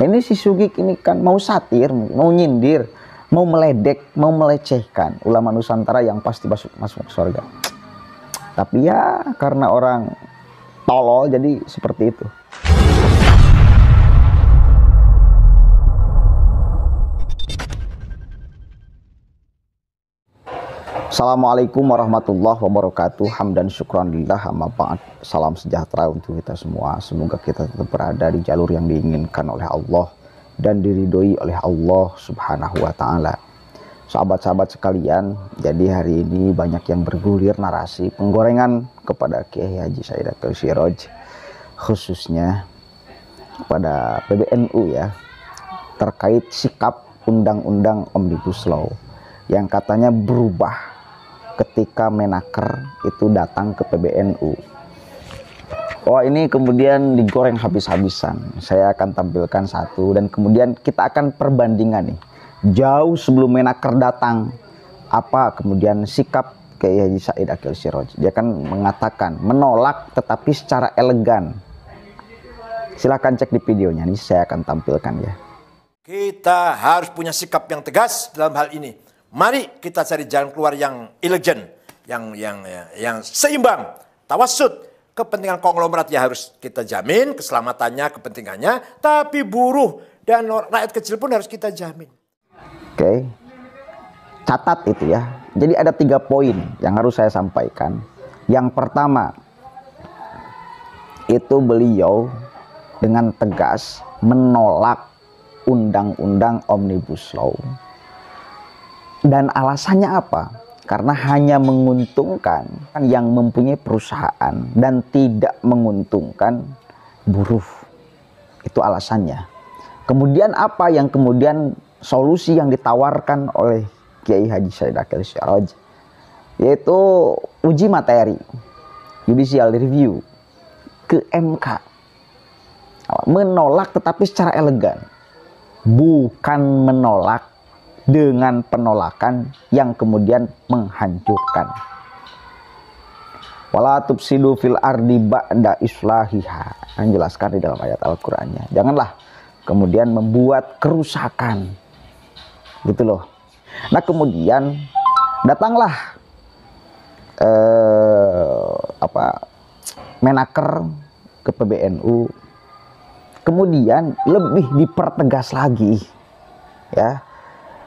Ini si Sugik ini kan mau satir, mau nyindir, mau meledek, mau melecehkan ulama Nusantara yang pasti masuk surga. Tapi ya karena orang tolol jadi seperti itu. Assalamualaikum warahmatullahi wabarakatuh. Hamdan syukran lillah, amma ba'd. Salam sejahtera untuk kita semua. Semoga kita tetap berada di jalur yang diinginkan oleh Allah dan diridhoi oleh Allah Subhanahu wa taala. Sahabat-sahabat sekalian, jadi hari ini banyak yang bergulir narasi penggorengan kepada Kiai Haji Said Akil Siroj, khususnya kepada PBNU ya, terkait sikap undang-undang Omnibus Law yang katanya berubah ketika Menaker itu datang ke PBNU. Wah, ini kemudian digoreng habis-habisan. Saya akan tampilkan satu dan kemudian kita akan perbandingan nih. Jauh sebelum Menaker datang, apa kemudian sikap Kiai Haji Said Akil Siroj. Dia kan mengatakan menolak tetapi secara elegan. Silahkan cek di videonya, nih saya akan tampilkan ya. Kita harus punya sikap yang tegas dalam hal ini. Mari kita cari jalan keluar yang elegan, yang seimbang, tawassut. Kepentingan konglomerat ya harus kita jamin, keselamatannya, kepentingannya. Tapi buruh dan rakyat kecil pun harus kita jamin. Oke, catat itu ya. Jadi ada 3 poin yang harus saya sampaikan. Yang pertama, itu beliau dengan tegas menolak undang-undang Omnibus Law. Dan alasannya apa? Karena hanya menguntungkan yang mempunyai perusahaan dan tidak menguntungkan buruh. Itu alasannya. Kemudian apa yang kemudian solusi yang ditawarkan oleh Kiai Haji Said Akil Siroj? Yaitu uji materi, judicial review ke MK. Menolak tetapi secara elegan. Bukan menolak dengan penolakan yang kemudian menghancurkan. Wala tufsidu fil ardi ba'da islahiha. Kan jelaskan di dalam ayat Al-Qur'annya. Janganlah kemudian membuat kerusakan. Gitu loh. Nah, kemudian datanglah Menaker ke PBNU. Kemudian lebih dipertegas lagi ya.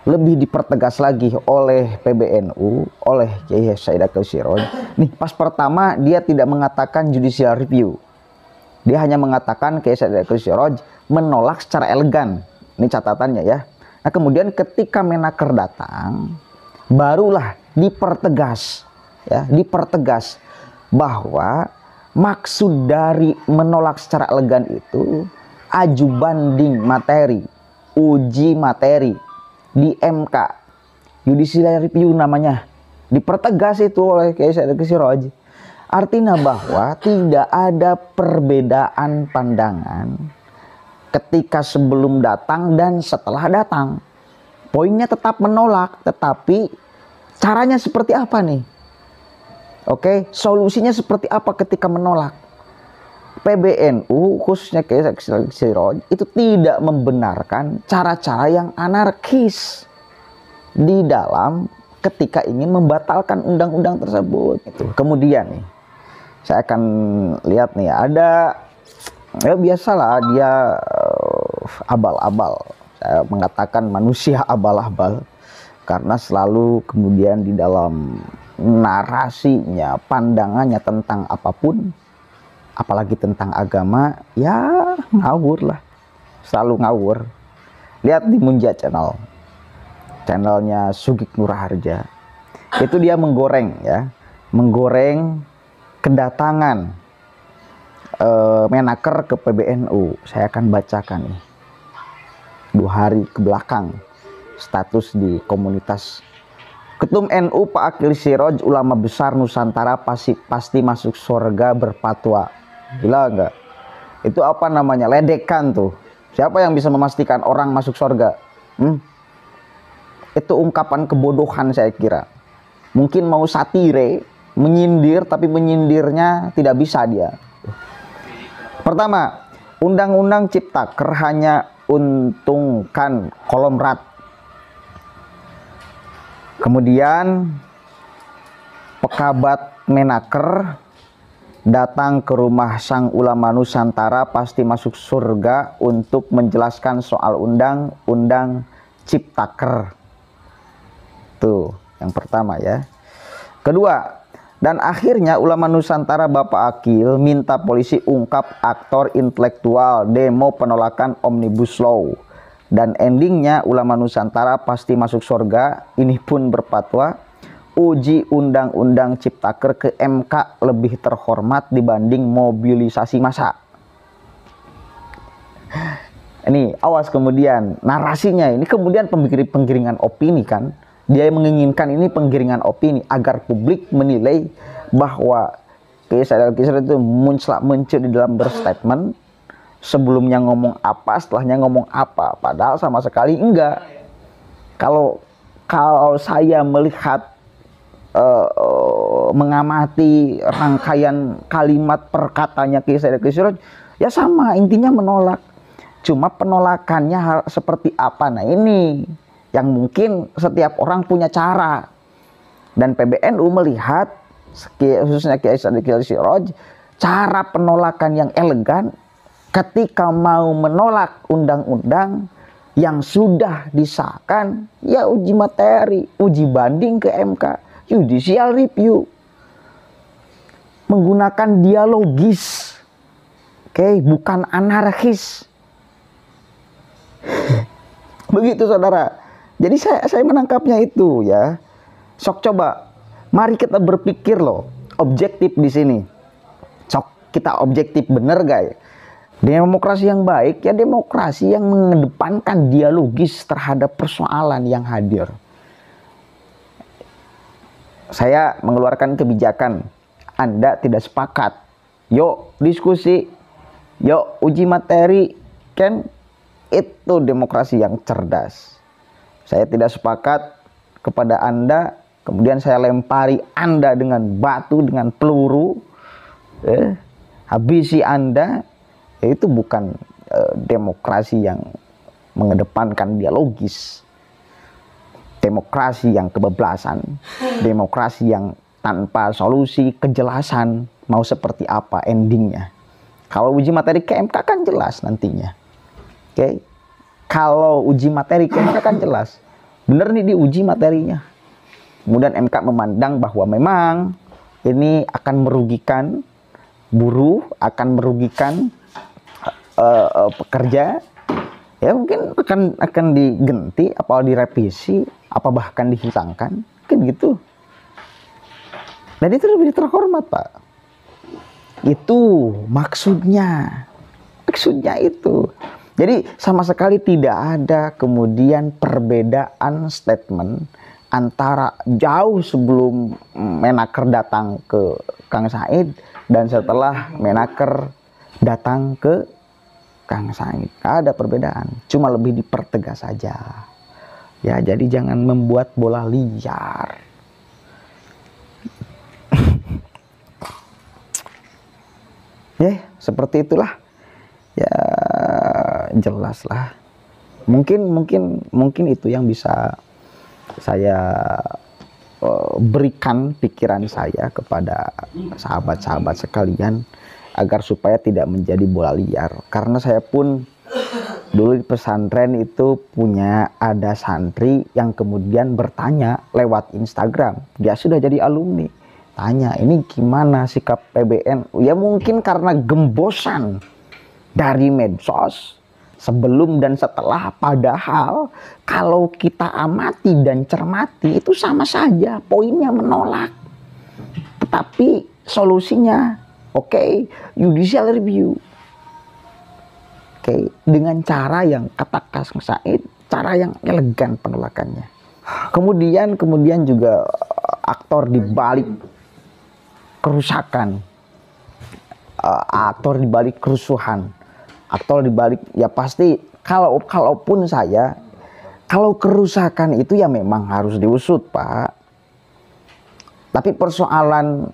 Lebih dipertegas lagi oleh PBNU, oleh Kiai Said Akil Siroj. Nih, pas pertama dia tidak mengatakan judicial review. Dia hanya mengatakan Kiai Said Akil Siroj menolak secara elegan. Ini catatannya ya. Nah, kemudian ketika Menaker datang, barulah dipertegas ya, dipertegas bahwa maksud dari menolak secara elegan itu aju banding materi, uji materi di MK, judicial review namanya, dipertegas itu oleh Kiai Said Akil Siroj. Artinya bahwa tidak ada perbedaan pandangan ketika sebelum datang dan setelah datang. Poinnya tetap menolak, tetapi caranya seperti apa nih? Oke, solusinya seperti apa ketika menolak? PBNU khususnya Kiai Said Akil Siroj itu tidak membenarkan cara-cara yang anarkis di dalam ketika ingin membatalkan undang-undang tersebut. Itu. Kemudian nih, saya akan lihat nih ada ya biasalah dia abal-abal. Saya mengatakan manusia abal-abal karena selalu kemudian di dalam narasinya, pandangannya tentang apapun, apalagi tentang agama, ya ngawur lah, selalu ngawur. Lihat di Munja Channel, channelnya Sugik Nurharja, itu dia menggoreng ya, menggoreng kedatangan Menaker ke PBNU. Saya akan bacakan nih 2 hari ke belakang status di komunitas. Ketum NU Pak Akil Siroj, ulama besar Nusantara pasti masuk surga berfatwa. Gila enggak? Itu apa namanya? Ledekan tuh. Siapa yang bisa memastikan orang masuk surga? Itu ungkapan kebodohan saya kira. Mungkin mau satire, menyindir, tapi menyindirnya tidak bisa dia. Pertama, Undang-Undang Ciptaker hanya menguntungkan konglomerat. Kemudian Pekabat Menaker datang ke rumah sang ulama Nusantara pasti masuk surga untuk menjelaskan soal undang-undang Ciptaker. Tuh, yang pertama ya. Kedua, dan akhirnya ulama Nusantara Bapak Akil minta polisi ungkap aktor intelektual demo penolakan Omnibus Law. Dan endingnya ulama Nusantara pasti masuk surga. Ini pun berfatwa uji undang-undang Ciptaker ke MK lebih terhormat dibanding mobilisasi massa. Ini awas, kemudian narasinya ini kemudian penggiringan opini kan. Dia menginginkan ini penggiringan opini agar publik menilai bahwa kisah itu muncul di dalam berstatement, sebelumnya ngomong apa, setelahnya ngomong apa, padahal sama sekali enggak. Kalau saya melihat mengamati rangkaian kalimat perkataannya kisah ya sama, intinya menolak. Cuma penolakannya seperti apa? Nah ini yang mungkin setiap orang punya cara. Dan PBNU melihat, khususnya Kiai Sadiqil Siraj, cara penolakan yang elegan ketika mau menolak undang-undang yang sudah disahkan, ya uji materi, uji banding ke MK, judicial review. Menggunakan dialogis, bukan anarkis. Begitu saudara. Jadi saya menangkapnya itu ya. Sok coba, mari kita berpikir loh, objektif di sini. Sok kita objektif, bener gak ya? Demokrasi yang baik ya demokrasi yang mengedepankan dialogis terhadap persoalan yang hadir. Saya mengeluarkan kebijakan, Anda tidak sepakat, yuk diskusi, yuk uji materi, kan itu demokrasi yang cerdas. Saya tidak sepakat kepada Anda, kemudian saya lempari Anda dengan batu, dengan peluru, habisi Anda. Itu bukan demokrasi yang mengedepankan dialogis. Demokrasi yang kebablasan, demokrasi yang tanpa solusi, kejelasan mau seperti apa endingnya. Kalau uji materi ke MK kan jelas nantinya. Kalau uji materi ke MK kan jelas, bener nih diuji materinya. Kemudian MK memandang bahwa memang ini akan merugikan buruh, akan merugikan pekerja, ya mungkin akan diganti, apa direvisi, apa bahkan dihilangkan, kan gitu. Dan itu lebih terhormat, Pak. Itu maksudnya itu. Jadi sama sekali tidak ada kemudian perbedaan statement antara jauh sebelum Menaker datang ke Kang Said dan setelah Menaker datang ke Kang Said. Ada perbedaan, cuma lebih dipertegas saja. Ya, jadi jangan membuat bola liar. Ya, seperti itulah. Ya, jelas lah. Mungkin itu yang bisa saya berikan pikiran saya kepada sahabat-sahabat sekalian agar supaya tidak menjadi bola liar. Karena saya pun dulu di pesantren itu ada santri yang kemudian bertanya lewat Instagram. Dia sudah jadi alumni. Tanya, ini gimana sikap PBNU? Ya mungkin karena gembosan dari medsos sebelum dan setelah, padahal kalau kita amati dan cermati itu sama saja, poinnya menolak. Tetapi solusinya judicial review. Dengan cara yang kata Kang Said, cara yang elegan penolakannya. Kemudian juga aktor di balik kerusakan, aktor di balik kerusuhan, aktor di balik, ya pasti kalaupun saya, kalau kerusakan itu ya memang harus diusut, Pak. Tapi persoalan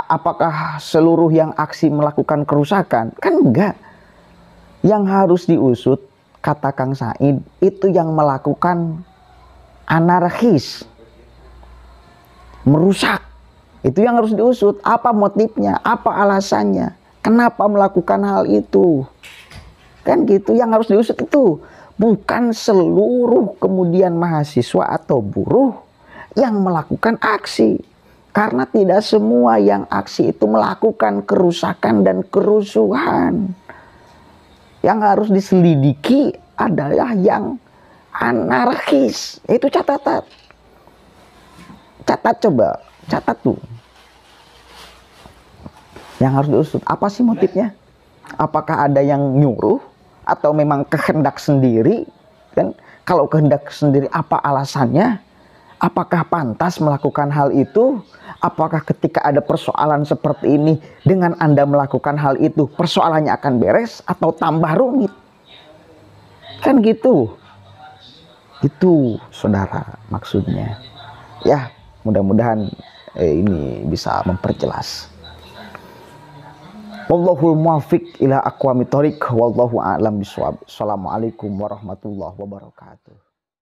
apakah seluruh yang aksi melakukan kerusakan? Kan enggak. Yang harus diusut kata Kang Said, itu yang melakukan anarkis, merusak. Itu yang harus diusut. Apa motifnya? Apa alasannya? Kenapa melakukan hal itu? Kan gitu yang harus diusut itu. Bukan seluruh kemudian mahasiswa atau buruh yang melakukan aksi. Karena tidak semua yang aksi itu melakukan kerusakan dan kerusuhan. Yang harus diselidiki adalah yang anarkis. Itu catatan. Catat coba. Catat tuh. Yang harus diusut. Apa sih motifnya? Apakah ada yang nyuruh? Atau memang kehendak sendiri? Kan? Kalau kehendak sendiri apa alasannya? Apakah pantas melakukan hal itu? Apakah ketika ada persoalan seperti ini, dengan Anda melakukan hal itu, persoalannya akan beres atau tambah rumit? Kan gitu. Itu saudara maksudnya. Ya, mudah-mudahan ini bisa memperjelas. Wallahul muwaffiq ila aqwamit thoriq, wallahu a'lam bishawab. Assalamualaikum warahmatullahi wabarakatuh.